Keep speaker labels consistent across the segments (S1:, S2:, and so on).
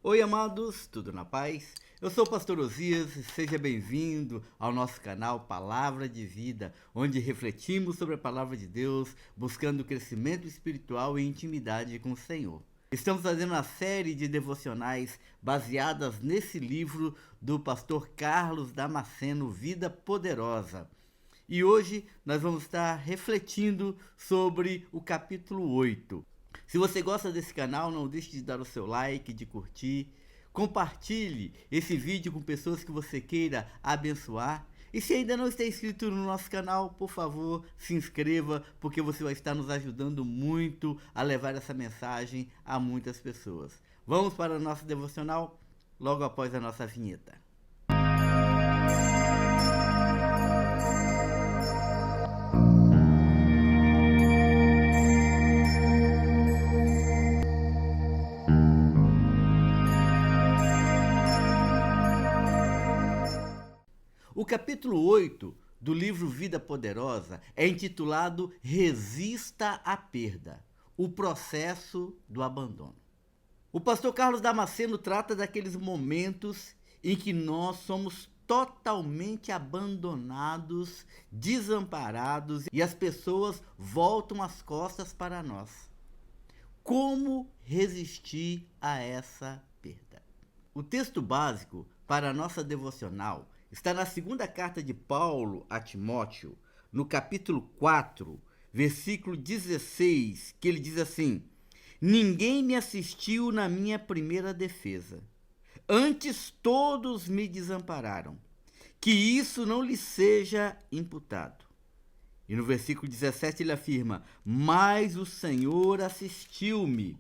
S1: Oi, amados, tudo na paz? Eu sou o pastor Osias e seja bem-vindo ao nosso canal Palavra de Vida, onde refletimos sobre a palavra de Deus, buscando crescimento espiritual e intimidade com o Senhor. Estamos fazendo uma série de devocionais baseadas nesse livro do pastor Carlos Damasceno, Vida Poderosa. E hoje nós vamos estar refletindo sobre o capítulo 8. Se você gosta desse canal, não deixe de dar o seu like, de curtir. Compartilhe esse vídeo com pessoas que você queira abençoar. E se ainda não está inscrito no nosso canal, por favor, se inscreva, porque você vai estar nos ajudando muito a levar essa mensagem a muitas pessoas. Vamos para o nosso devocional logo após a nossa vinheta. O capítulo 8 do livro Vida Poderosa é intitulado Resista à Perda, o processo do abandono. O pastor Carlos Damasceno trata daqueles momentos em que nós somos totalmente abandonados, desamparados e as pessoas voltam as costas para nós. Como resistir a essa perda? O texto básico para a nossa devocional está na segunda carta de Paulo a Timóteo, no capítulo 4, versículo 16, que ele diz assim: Ninguém me assistiu na minha primeira defesa, antes todos me desampararam, que isso não lhe seja imputado. E no versículo 17 ele afirma: Mas o Senhor assistiu-me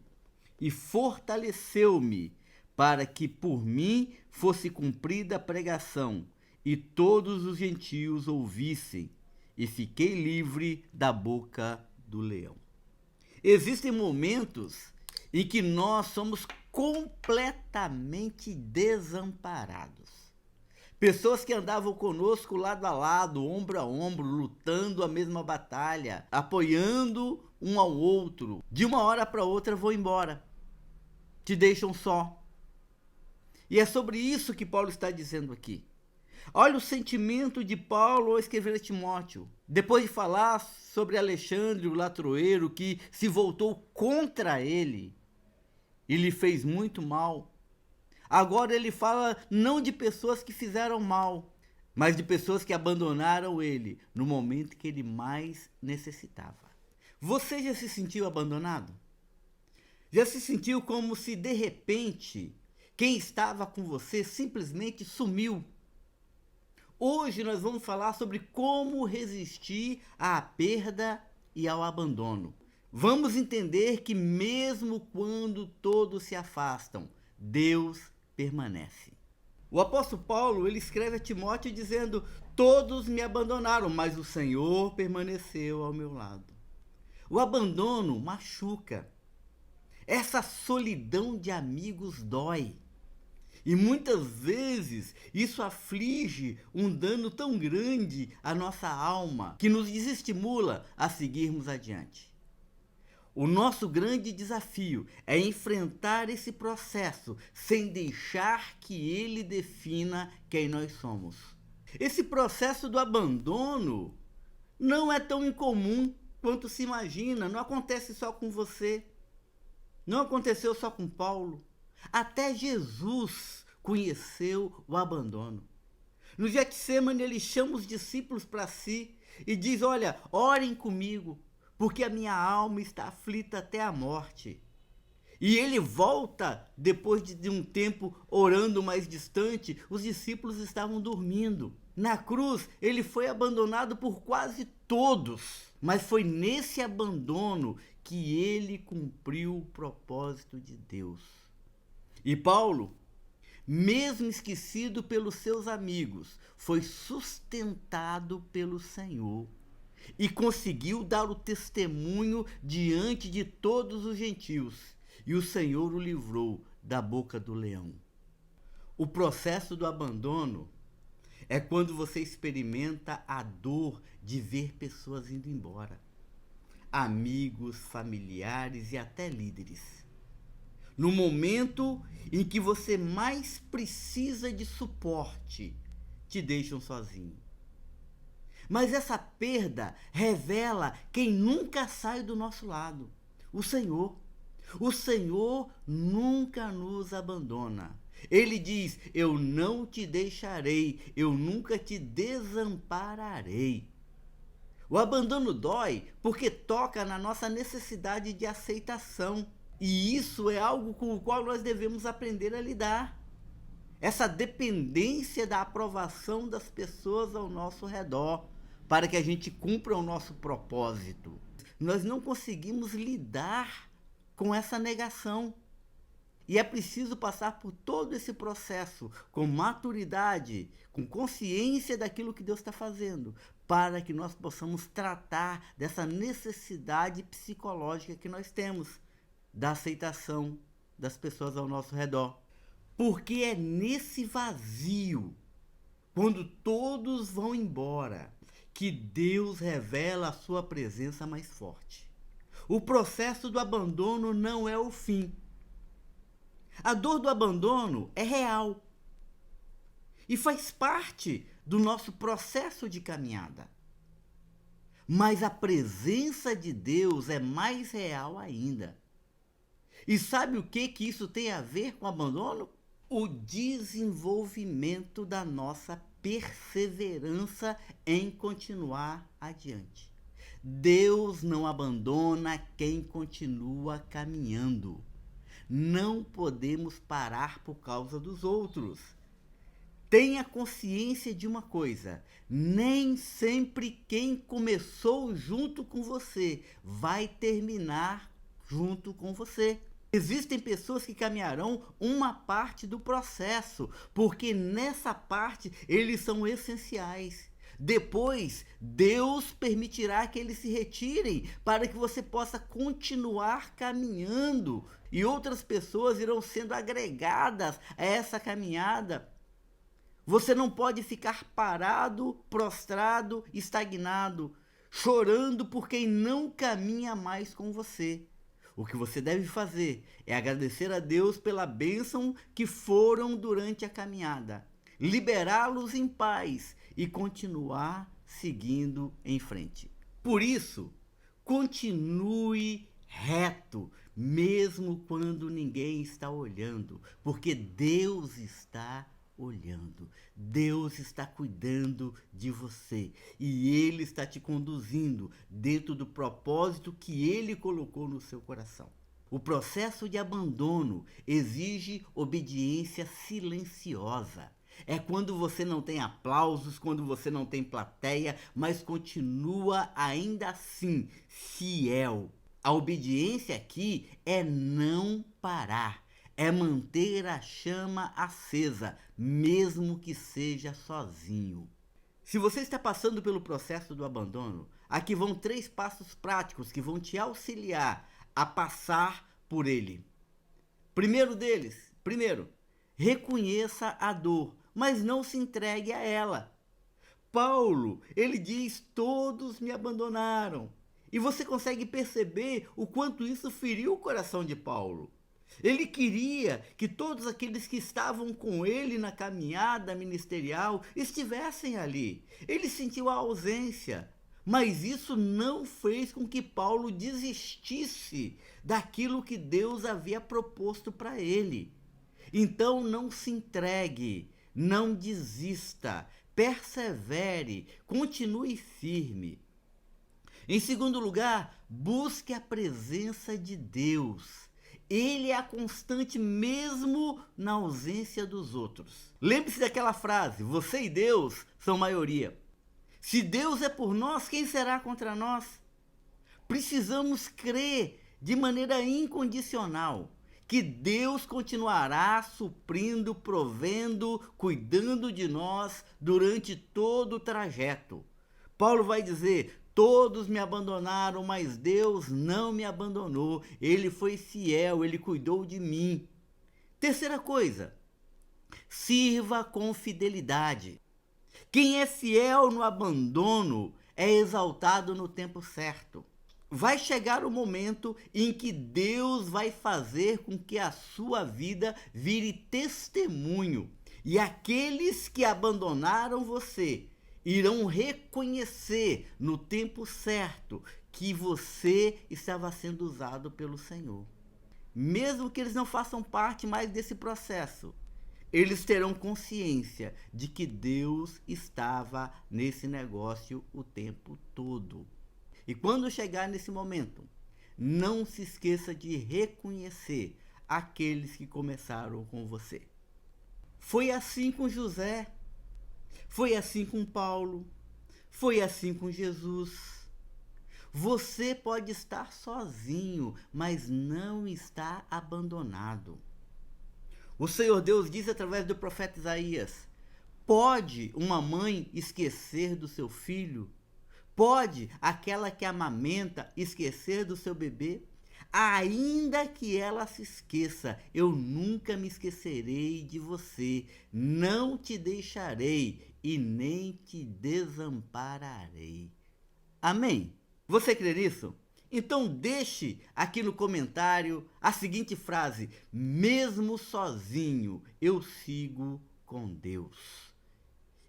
S1: e fortaleceu-me, para que por mim fosse cumprida a pregação, e todos os gentios ouvissem, e fiquei livre da boca do leão. Existem momentos em que nós somos completamente desamparados. Pessoas que andavam conosco lado a lado, ombro a ombro, lutando a mesma batalha, apoiando um ao outro, de uma hora para outra vão embora, te deixam só. E é sobre isso que Paulo está dizendo aqui. Olha o sentimento de Paulo ao escrever a Timóteo. Depois de falar sobre Alexandre, o latroeiro, que se voltou contra ele e lhe fez muito mal. Agora ele fala não de pessoas que fizeram mal, mas de pessoas que abandonaram ele no momento que ele mais necessitava. Você já se sentiu abandonado? Já se sentiu como se de repente quem estava com você simplesmente sumiu? Hoje nós vamos falar sobre como resistir à perda e ao abandono. Vamos entender que mesmo quando todos se afastam, Deus permanece. O apóstolo Paulo, ele escreve a Timóteo dizendo: Todos me abandonaram, mas o Senhor permaneceu ao meu lado. O abandono machuca. Essa solidão de amigos dói. E muitas vezes isso aflige um dano tão grande à nossa alma que nos desestimula a seguirmos adiante. O nosso grande desafio é enfrentar esse processo sem deixar que ele defina quem nós somos. Esse processo do abandono não é tão incomum quanto se imagina, não acontece só com você, não aconteceu só com Paulo. Até Jesus conheceu o abandono. No Getsemane ele chama os discípulos para si e diz: Olha, orem comigo, porque a minha alma está aflita até a morte. E ele volta depois de um tempo orando mais distante, os discípulos estavam dormindo. Na cruz ele foi abandonado por quase todos, mas foi nesse abandono que ele cumpriu o propósito de Deus. E Paulo, mesmo esquecido pelos seus amigos, foi sustentado pelo Senhor e conseguiu dar o testemunho diante de todos os gentios, e o Senhor o livrou da boca do leão. O processo do abandono é quando você experimenta a dor de ver pessoas indo embora, amigos, familiares e até líderes. No momento em que você mais precisa de suporte, te deixam sozinho. Mas essa perda revela quem nunca sai do nosso lado: o Senhor. O Senhor nunca nos abandona. Ele diz: eu não te deixarei, eu nunca te desampararei. O abandono dói porque toca na nossa necessidade de aceitação. E isso é algo com o qual nós devemos aprender a lidar. Essa dependência da aprovação das pessoas ao nosso redor para que a gente cumpra o nosso propósito. Nós não conseguimos lidar com essa negação. E é preciso passar por todo esse processo com maturidade, com consciência daquilo que Deus está fazendo, para que nós possamos tratar dessa necessidade psicológica que nós temos da aceitação das pessoas ao nosso redor. Porque é nesse vazio, quando todos vão embora, que Deus revela a sua presença mais forte. O processo do abandono não é o fim. A dor do abandono é real e faz parte do nosso processo de caminhada. Mas a presença de Deus é mais real ainda. E sabe o que isso tem a ver com o abandono? O desenvolvimento da nossa perseverança em continuar adiante. Deus não abandona quem continua caminhando. Não podemos parar por causa dos outros. Tenha consciência de uma coisa: nem sempre quem começou junto com você vai terminar junto com você. Existem pessoas que caminharão uma parte do processo, porque nessa parte eles são essenciais. Depois, Deus permitirá que eles se retirem para que você possa continuar caminhando e outras pessoas irão sendo agregadas a essa caminhada. Você não pode ficar parado, prostrado, estagnado, chorando por quem não caminha mais com você. O que você deve fazer é agradecer a Deus pela bênção que foram durante a caminhada, liberá-los em paz e continuar seguindo em frente. Por isso, continue reto, mesmo quando ninguém está olhando, porque Deus está olhando. Deus está cuidando de você e Ele está te conduzindo dentro do propósito que Ele colocou no seu coração. O processo de abandono exige obediência silenciosa. É quando você não tem aplausos, quando você não tem plateia, mas continua ainda assim fiel. A obediência aqui é não parar. É manter a chama acesa, mesmo que seja sozinho. Se você está passando pelo processo do abandono, aqui vão 3 passos práticos que vão te auxiliar a passar por ele. Primeiro, reconheça a dor, mas não se entregue a ela. Paulo, ele diz: todos me abandonaram. E você consegue perceber o quanto isso feriu o coração de Paulo. Ele queria que todos aqueles que estavam com ele na caminhada ministerial estivessem ali. Ele sentiu a ausência, mas isso não fez com que Paulo desistisse daquilo que Deus havia proposto para ele. Então não se entregue, não desista, persevere, continue firme. Em segundo lugar, busque a presença de Deus. Ele é a constante mesmo na ausência dos outros. Lembre-se daquela frase: você e Deus são maioria. Se Deus é por nós, quem será contra nós? Precisamos crer de maneira incondicional que Deus continuará suprindo, provendo, cuidando de nós durante todo o trajeto. Paulo vai dizer: todos me abandonaram, mas Deus não me abandonou. Ele foi fiel, Ele cuidou de mim. Terceira coisa, sirva com fidelidade. Quem é fiel no abandono é exaltado no tempo certo. vai chegar o momento em que Deus vai fazer com que a sua vida vire testemunho. E aqueles que abandonaram você irão reconhecer no tempo certo que você estava sendo usado pelo Senhor. Mesmo que eles não façam parte mais desse processo, eles terão consciência de que Deus estava nesse negócio o tempo todo. E quando chegar nesse momento, não se esqueça de reconhecer aqueles que começaram com você. Foi assim com José, foi assim com Paulo, foi assim com Jesus. Você pode estar sozinho, mas não está abandonado. O Senhor Deus diz através do profeta Isaías: pode uma mãe esquecer do seu filho? Pode aquela que amamenta esquecer do seu bebê? Ainda que ela se esqueça, eu nunca me esquecerei de você, não te deixarei e nem te desampararei. Amém? Você crê nisso? Então deixe aqui no comentário a seguinte frase: mesmo sozinho eu sigo com Deus.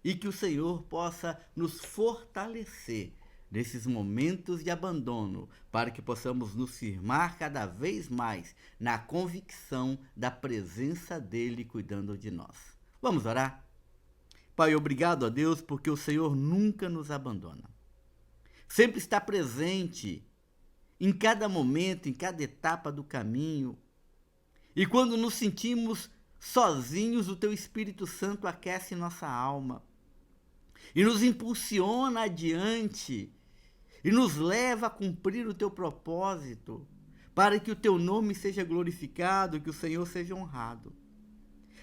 S1: E que o Senhor possa nos fortalecer nesses momentos de abandono, para que possamos nos firmar cada vez mais na convicção da presença dEle cuidando de nós. Vamos orar? Pai, obrigado a Deus porque o Senhor nunca nos abandona. Sempre está presente em cada momento, em cada etapa do caminho. E quando nos sentimos sozinhos, o Teu Espírito Santo aquece nossa alma e nos impulsiona adiante e nos leva a cumprir o Teu propósito, para que o Teu nome seja glorificado, que o Senhor seja honrado.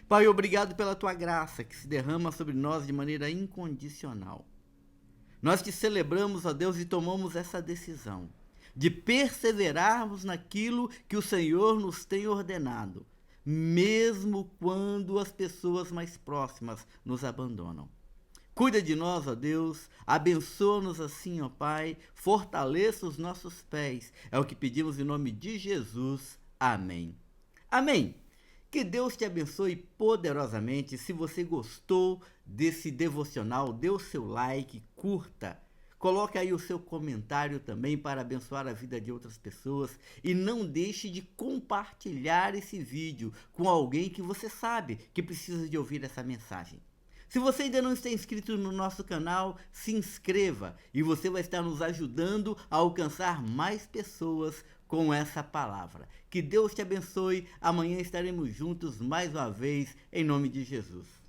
S1: Pai, obrigado pela Tua graça que se derrama sobre nós de maneira incondicional. Nós te celebramos, ó Deus, e tomamos essa decisão de perseverarmos naquilo que o Senhor nos tem ordenado, mesmo quando as pessoas mais próximas nos abandonam. Cuida de nós, ó Deus, abençoa-nos assim, ó Pai, fortaleça os nossos pés. É o que pedimos em nome de Jesus. Amém. Amém. Que Deus te abençoe poderosamente. Se você gostou desse devocional, dê o seu like, curta. Coloque aí o seu comentário também para abençoar a vida de outras pessoas. E não deixe de compartilhar esse vídeo com alguém que você sabe que precisa de ouvir essa mensagem. Se você ainda não está inscrito no nosso canal, se inscreva e você vai estar nos ajudando a alcançar mais pessoas com essa palavra. Que Deus te abençoe. Amanhã estaremos juntos mais uma vez, em nome de Jesus.